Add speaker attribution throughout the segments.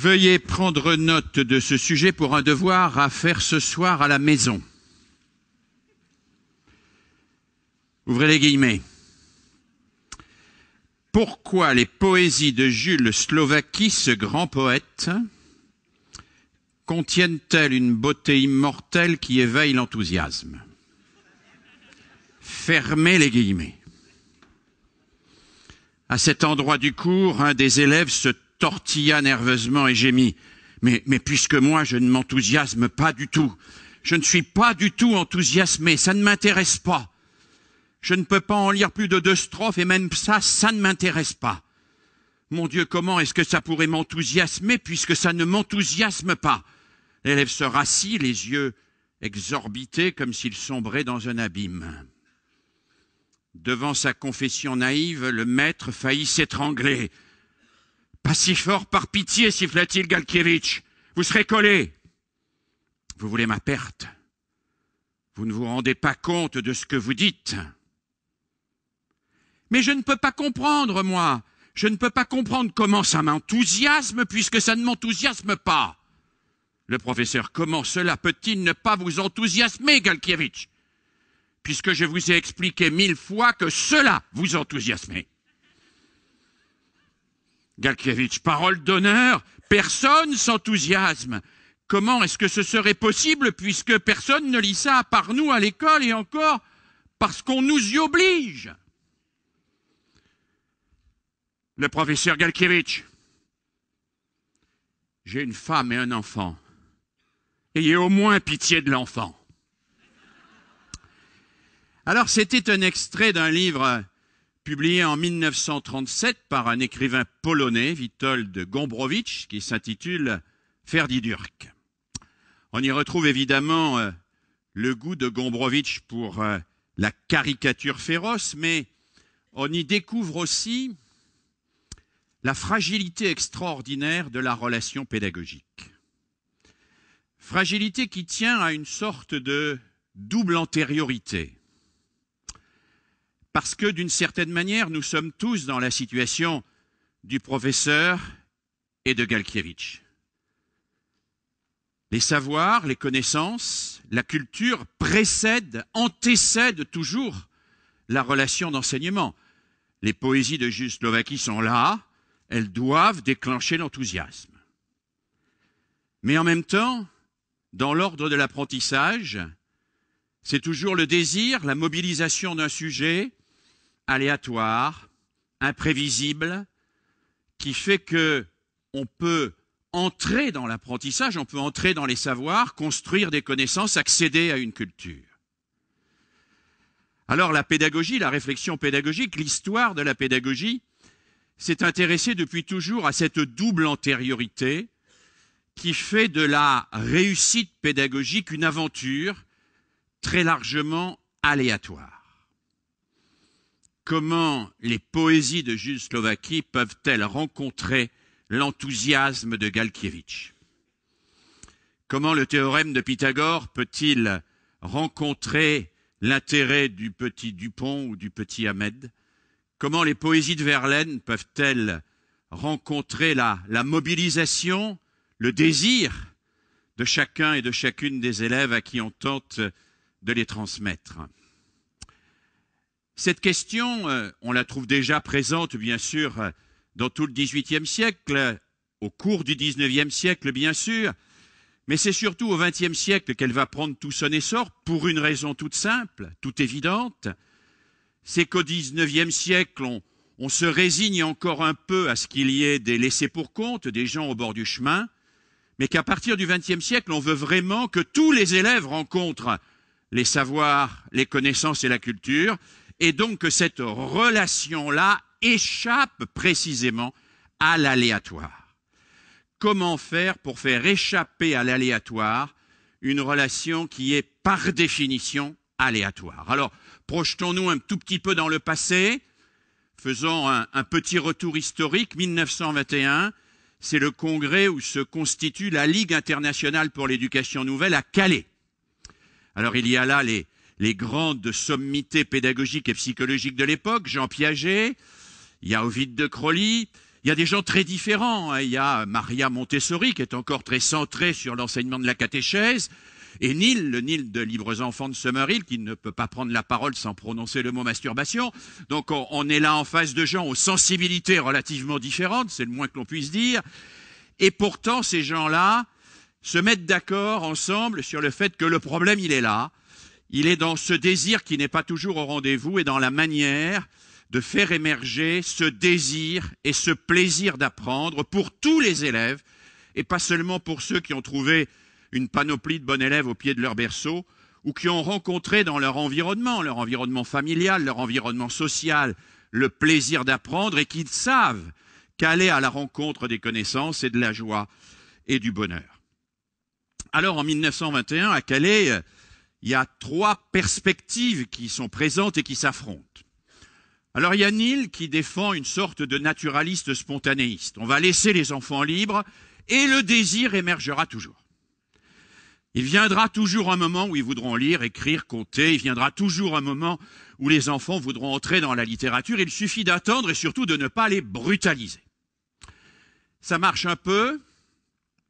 Speaker 1: Veuillez prendre note de ce sujet pour un devoir à faire ce soir à la maison. Ouvrez les guillemets. Pourquoi les poésies de Jules Slovaki, ce grand poète, contiennent-elles une beauté immortelle qui éveille l'enthousiasme? Fermez les guillemets. À cet endroit du cours, un des élèves se tortilla nerveusement et gémit. Mais puisque moi, je ne m'enthousiasme pas du tout, je ne suis pas du tout enthousiasmé, ça ne m'intéresse pas. Je ne peux pas en lire plus de 2 strophes et même ça ne m'intéresse pas. Mon Dieu, comment est-ce que ça pourrait m'enthousiasmer puisque ça ne m'enthousiasme pas? L'élève se rassit, les yeux exorbités comme s'il sombrait dans un abîme. Devant sa confession naïve, le maître faillit s'étrangler. « Pas si fort, par pitié, siffla-t-il Galkievitch. Vous serez collé. Vous voulez ma perte. Vous ne vous rendez pas compte de ce que vous dites. » « Mais je ne peux pas comprendre, moi. Je ne peux pas comprendre comment ça m'enthousiasme puisque ça ne m'enthousiasme pas. » Le professeur, comment cela peut-il ne pas vous enthousiasmer, Galkievitch, puisque je vous ai expliqué 1000 fois que cela vous enthousiasmait. Galkievitch, parole d'honneur, personne s'enthousiasme. Comment est-ce que ce serait possible puisque personne ne lit ça à part nous à l'école et encore parce qu'on nous y oblige? Le professeur Galkievitch, j'ai une femme et un enfant. Ayez au moins pitié de l'enfant. Alors, c'était un extrait d'un livre publié en 1937 par un écrivain polonais, Witold Gombrowicz, qui s'intitule « Ferdydurk ». On y retrouve évidemment le goût de Gombrowicz pour la caricature féroce, mais on y découvre aussi la fragilité extraordinaire de la relation pédagogique. Fragilité qui tient à une sorte de double antériorité. Parce que, d'une certaine manière, nous sommes tous dans la situation du professeur et de Galkievitch. Les savoirs, les connaissances, la culture précèdent, antécèdent toujours la relation d'enseignement. Les poésies de Jules Slovaki sont là, elles doivent déclencher l'enthousiasme. Mais en même temps, dans l'ordre de l'apprentissage, c'est toujours le désir, la mobilisation d'un sujet aléatoire, imprévisible, qui fait que on peut entrer dans l'apprentissage, on peut entrer dans les savoirs, construire des connaissances, accéder à une culture. Alors la pédagogie, la réflexion pédagogique, l'histoire de la pédagogie s'est intéressée depuis toujours à cette double antériorité qui fait de la réussite pédagogique une aventure très largement aléatoire. Comment les poésies de Jules Slovaki peuvent-elles rencontrer l'enthousiasme de Galkievitch? Comment le théorème de Pythagore peut-il rencontrer l'intérêt du petit Dupont ou du petit Ahmed? Comment les poésies de Verlaine peuvent-elles rencontrer la mobilisation, le désir de chacun et de chacune des élèves à qui on tente de les transmettre? Cette question, on la trouve déjà présente, bien sûr, dans tout le XVIIIe siècle, au cours du XIXe siècle, bien sûr, mais c'est surtout au XXe siècle qu'elle va prendre tout son essor pour une raison toute simple, toute évidente. C'est qu'au XIXe siècle, on se résigne encore un peu à ce qu'il y ait des laissés-pour-compte, des gens au bord du chemin, mais qu'à partir du XXe siècle, on veut vraiment que tous les élèves rencontrent les savoirs, les connaissances et la culture, et donc que cette relation-là échappe précisément à l'aléatoire. Comment faire pour faire échapper à l'aléatoire une relation qui est par définition aléatoire? Alors, projetons-nous un tout petit peu dans le passé, faisons un petit retour historique. 1921, c'est le congrès où se constitue la Ligue internationale pour l'éducation nouvelle à Calais. Alors il y a là les grandes sommités pédagogiques et psychologiques de l'époque, Jean Piaget, il y a Ovide de Crowley, Il y a des gens très différents. Il y a Maria Montessori qui est encore très centrée sur l'enseignement de la catéchèse. Et Neil, le Neil de Libres Enfants de Summerhill, qui ne peut pas prendre la parole sans prononcer le mot masturbation. Donc on est là en face de gens aux sensibilités relativement différentes, c'est le moins que l'on puisse dire. Et pourtant, ces gens-là se mettent d'accord ensemble sur le fait que le problème, il est là. Il est dans ce désir qui n'est pas toujours au rendez-vous et dans la manière de faire émerger ce désir et ce plaisir d'apprendre pour tous les élèves et pas seulement pour ceux qui ont trouvé une panoplie de bons élèves au pied de leur berceau ou qui ont rencontré dans leur environnement familial, leur environnement social, le plaisir d'apprendre et qui savent qu'aller à la rencontre des connaissances et de la joie et du bonheur. Alors en 1921, à Calais, il y a 3 perspectives qui sont présentes et qui s'affrontent. Alors il y a Neil qui défend une sorte de naturaliste spontanéiste. On va laisser les enfants libres et le désir émergera toujours. Il viendra toujours un moment où ils voudront lire, écrire, compter. Il viendra toujours un moment où les enfants voudront entrer dans la littérature. Il suffit d'attendre et surtout de ne pas les brutaliser. Ça marche un peu,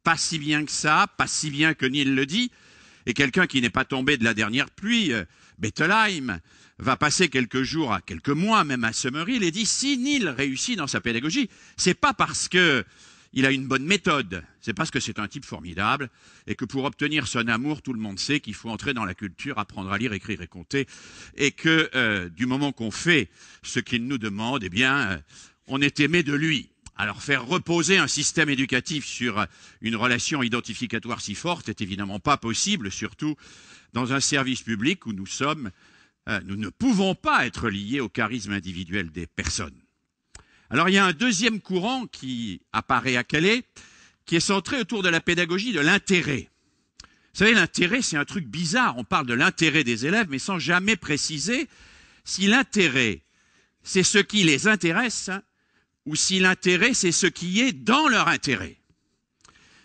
Speaker 1: pas si bien que ça, pas si bien que Neil le dit. Et quelqu'un qui n'est pas tombé de la dernière pluie, Bettelheim, va passer quelques jours, quelques mois même à Summerhill et dit si Neil réussit dans sa pédagogie, c'est pas parce que il a une bonne méthode, c'est parce que c'est un type formidable et que pour obtenir son amour, tout le monde sait qu'il faut entrer dans la culture, apprendre à lire, écrire et compter et que du moment qu'on fait ce qu'il nous demande, eh bien, on est aimé de lui. Alors faire reposer un système éducatif sur une relation identificatoire si forte est évidemment pas possible, surtout dans un service public où nous ne pouvons pas être liés au charisme individuel des personnes. Alors il y a un deuxième courant qui apparaît à Calais, qui est centré autour de la pédagogie de l'intérêt. Vous savez, l'intérêt, c'est un truc bizarre. On parle de l'intérêt des élèves, mais sans jamais préciser si l'intérêt, c'est ce qui les intéresse, ou si l'intérêt, c'est ce qui est dans leur intérêt.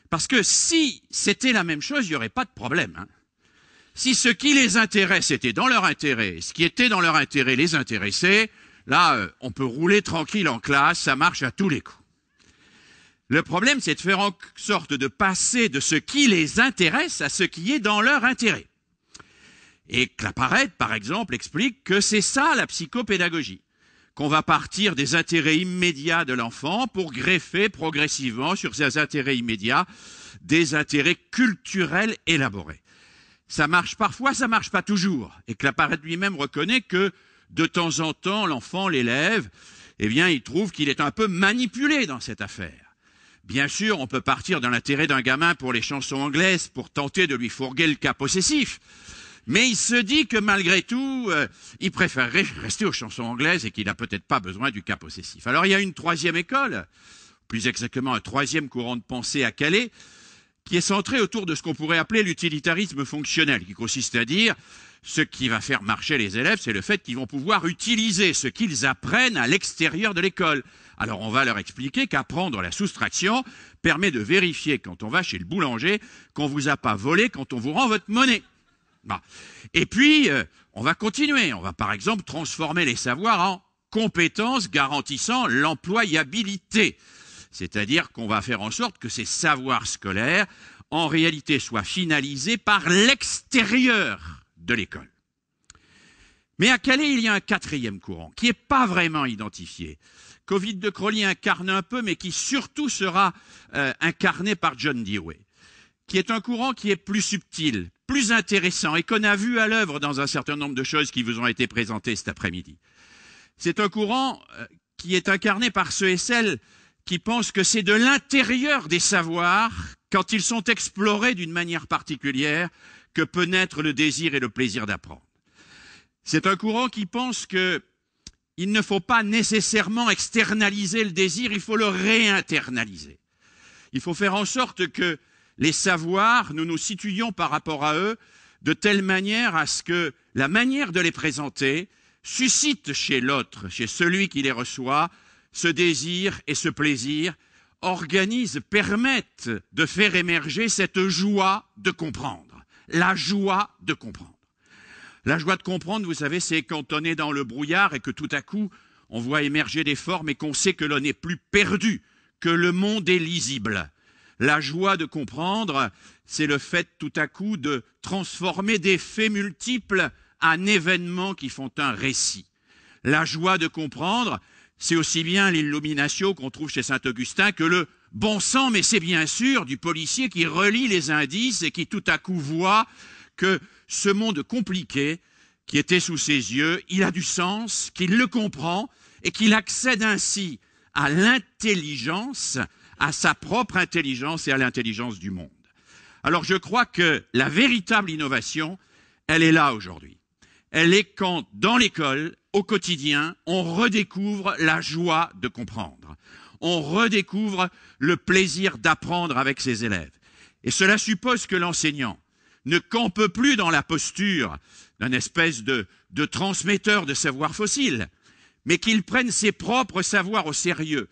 Speaker 1: Parce que si c'était la même chose, il n'y aurait pas de problème. Si ce qui les intéresse était dans leur intérêt, ce qui était dans leur intérêt les intéressait, là, on peut rouler tranquille en classe, ça marche à tous les coups. Le problème, c'est de faire en sorte de passer de ce qui les intéresse à ce qui est dans leur intérêt. Et Claparède, par exemple, explique que c'est ça la psychopédagogie, qu'on va partir des intérêts immédiats de l'enfant pour greffer progressivement sur ces intérêts immédiats des intérêts culturels élaborés. Ça marche parfois, ça marche pas toujours. Et Claparède lui-même reconnaît que de temps en temps, l'enfant, l'élève, eh bien, il trouve qu'il est un peu manipulé dans cette affaire. Bien sûr, on peut partir de l'intérêt d'un gamin pour les chansons anglaises pour tenter de lui fourguer le cas possessif. Mais il se dit que malgré tout, il préférerait rester aux chansons anglaises et qu'il n'a peut-être pas besoin du cas possessif. Alors il y a une troisième école, plus exactement un troisième courant de pensée à Calais, qui est centré autour de ce qu'on pourrait appeler l'utilitarisme fonctionnel, qui consiste à dire ce qui va faire marcher les élèves, c'est le fait qu'ils vont pouvoir utiliser ce qu'ils apprennent à l'extérieur de l'école. Alors on va leur expliquer qu'apprendre la soustraction permet de vérifier quand on va chez le boulanger qu'on vous a pas volé quand on vous rend votre monnaie. Bon. Et puis, on va continuer. On va par exemple transformer les savoirs en compétences garantissant l'employabilité. C'est-à-dire qu'on va faire en sorte que ces savoirs scolaires, en réalité, soient finalisés par l'extérieur de l'école. Mais à Calais, il y a un quatrième courant qui n'est pas vraiment identifié, qu'Ovide de Crowley incarne un peu, mais qui surtout sera incarné par John Dewey, qui est un courant qui est plus subtil, plus intéressant et qu'on a vu à l'œuvre dans un certain nombre de choses qui vous ont été présentées cet après-midi. C'est un courant qui est incarné par ceux et celles qui pensent que c'est de l'intérieur des savoirs, quand ils sont explorés d'une manière particulière, que peut naître le désir et le plaisir d'apprendre. C'est un courant qui pense qu'il ne faut pas nécessairement externaliser le désir, il faut le réinternaliser. Il faut faire en sorte que les savoirs, nous nous situions par rapport à eux de telle manière à ce que la manière de les présenter suscite chez l'autre, chez celui qui les reçoit, ce désir et ce plaisir, organisent, permettent de faire émerger cette joie de comprendre. La joie de comprendre. La joie de comprendre, vous savez, c'est quand on est dans le brouillard et que tout à coup, on voit émerger des formes et qu'on sait que l'on n'est plus perdu, que le monde est lisible. La joie de comprendre, c'est le fait tout à coup de transformer des faits multiples en événements qui font un récit. La joie de comprendre, c'est aussi bien l'illumination qu'on trouve chez Saint-Augustin que le bon sens, mais c'est bien sûr du policier qui relie les indices et qui tout à coup voit que ce monde compliqué qui était sous ses yeux, il a du sens, qu'il le comprend et qu'il accède ainsi à l'intelligence, à sa propre intelligence et à l'intelligence du monde. Alors je crois que la véritable innovation, elle est là aujourd'hui. Elle est quand, dans l'école, au quotidien, on redécouvre la joie de comprendre. On redécouvre le plaisir d'apprendre avec ses élèves. Et cela suppose que l'enseignant ne campe plus dans la posture d'un espèce de transmetteur de savoir fossile, mais qu'il prenne ses propres savoirs au sérieux,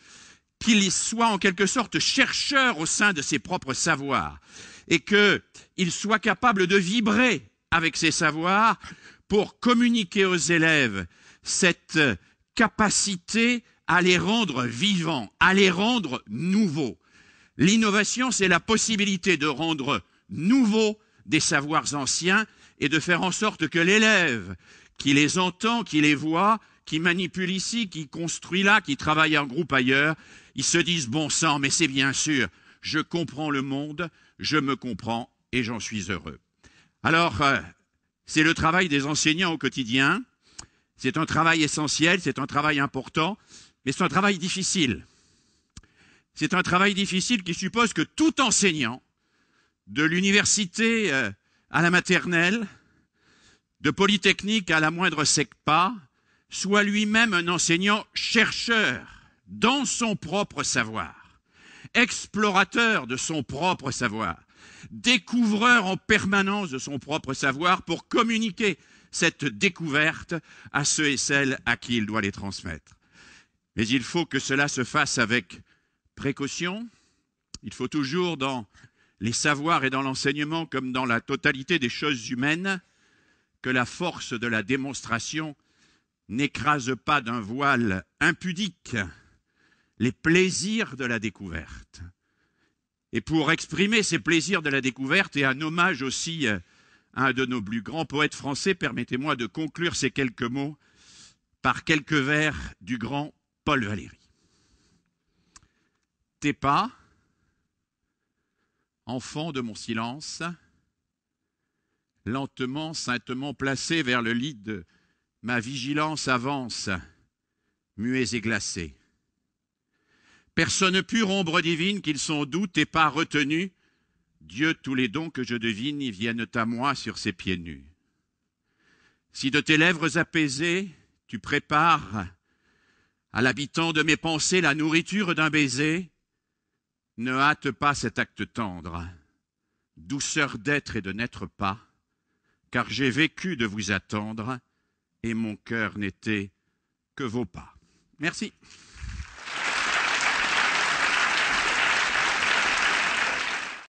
Speaker 1: qu'il soit en quelque sorte chercheur au sein de ses propres savoirs, et qu'il soit capable de vibrer avec ses savoirs pour communiquer aux élèves cette capacité à les rendre vivants, à les rendre nouveaux. L'innovation, c'est la possibilité de rendre nouveaux des savoirs anciens et de faire en sorte que l'élève qui les entend, qui les voit, qui manipule ici, qui construit là, qui travaille en groupe ailleurs, ils se disent bon sang, mais c'est bien sûr, je comprends le monde, je me comprends et j'en suis heureux. Alors, c'est le travail des enseignants au quotidien, c'est un travail essentiel, c'est un travail important, mais c'est un travail difficile. C'est un travail difficile qui suppose que tout enseignant, de l'université à la maternelle, de Polytechnique à la moindre SECPA, soit lui-même un enseignant chercheur dans son propre savoir, explorateur de son propre savoir, découvreur en permanence de son propre savoir pour communiquer cette découverte à ceux et celles à qui il doit les transmettre. Mais il faut que cela se fasse avec précaution. Il faut toujours, dans les savoirs et dans l'enseignement, comme dans la totalité des choses humaines, que la force de la démonstration n'écrase pas d'un voile impudique les plaisirs de la découverte. Et pour exprimer ces plaisirs de la découverte, et un hommage aussi à un de nos plus grands poètes français, permettez-moi de conclure ces quelques mots par quelques vers du grand Paul Valéry. Tes pas, enfant de mon silence, lentement, saintement placés vers le lit de ma vigilance avancent, muets et glacés. Personne pure, ombre divine, qu'ils sont doux, tes pas retenus, Dieu, tous les dons que je devine y viennent à moi sur ses pieds nus. Si de tes lèvres apaisées, tu prépares à l'habitant de mes pensées la nourriture d'un baiser, ne hâte pas cet acte tendre, douceur d'être et de n'être pas, car j'ai vécu de vous attendre et mon cœur n'était que vos pas. Merci.